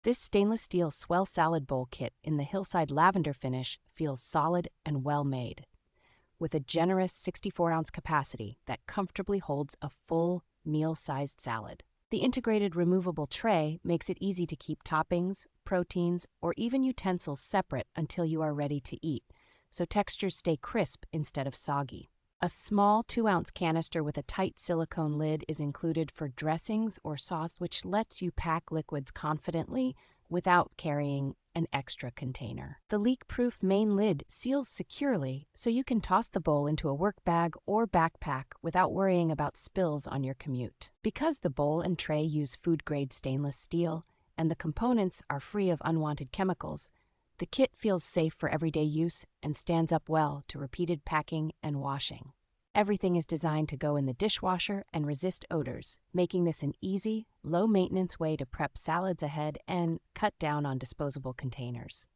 This stainless steel Swell Salad Bowl Kit in the Hillside Lavender finish feels solid and well made. With a generous 64-ounce capacity that comfortably holds a full, meal-sized salad. The integrated removable tray makes it easy to keep toppings, proteins, or even utensils separate until you are ready to eat, so textures stay crisp instead of soggy. A small 2-ounce canister with a tight silicone lid is included for dressings or sauce, which lets you pack liquids confidently without carrying an extra container. The leak-proof main lid seals securely, so you can toss the bowl into a work bag or backpack without worrying about spills on your commute. Because the bowl and tray use food-grade stainless steel and the components are free of unwanted chemicals, the kit feels safe for everyday use and stands up well to repeated packing and washing. Everything is designed to go in the dishwasher and resist odors, making this an easy, low-maintenance way to prep salads ahead and cut down on disposable containers.